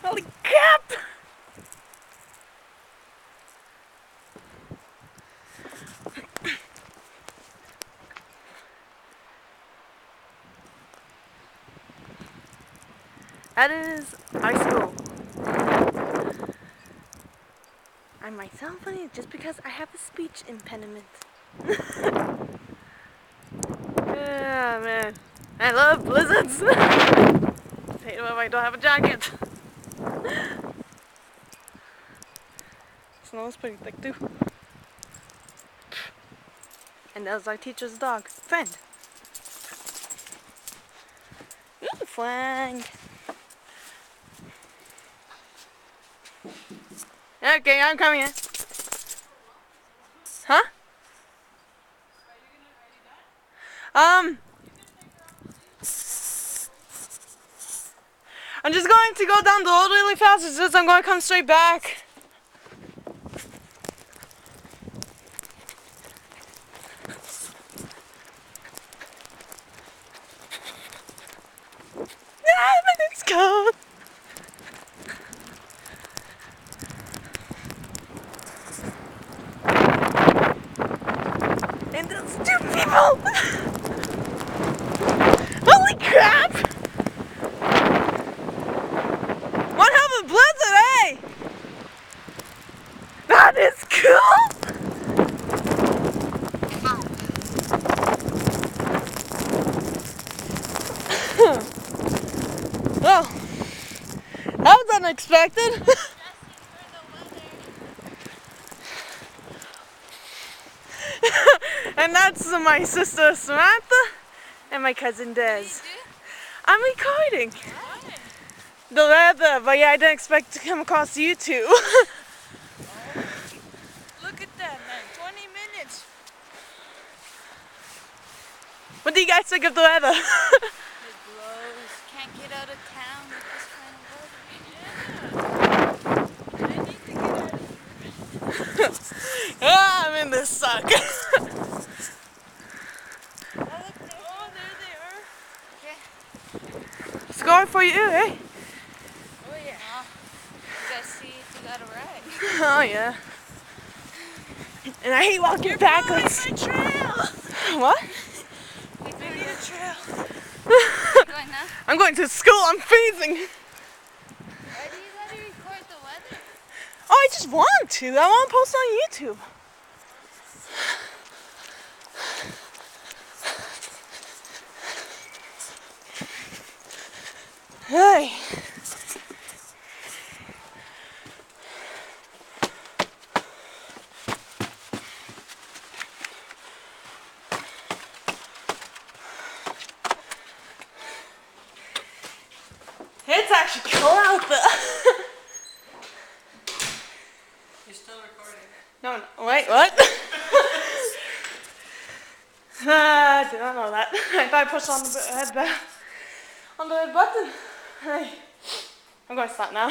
Holy crap! That is high school. I might sound funny just because I have a speech impediment. Yeah, man. I love blizzards. Hate it if I don't have a jacket. Snow's pretty thick too. And that was our teacher's dog, Friend. Ooh, flank. Okay, I'm coming in. Huh? I'm just going to go down the road really fast. It's just I'm going to come straight back. Let's go. And those two people. Holy crap! One hell of a blizzard, eh? That is cool! Well, that was unexpected. And that's my sister Samantha and my cousin Des. I'm recording. What? The weather, but yeah, I didn't expect to come across you two. Oh. Look at that, man. 20 minutes. What do you guys think of the weather? It blows. Can't get out of town with this kind of weather. Yeah. I need to get out of here. Ah, I'm in this suck. Oh, there they are. Okay. Score for you, eh? Oh, yeah. You guys see if you got a ride. Oh, yeah. And I hate walking backwards. My trail. What? We need a trail. Where are you going now? I'm going to school. I'm freezing. Why do you gotta record the weather? Oh, I just want to. I want to post on YouTube. Hey. It's actually cool out there. You're still recording. No, wait, what? I did not know that. I thought I pushed on the red button. Hey, I'm going to stop now.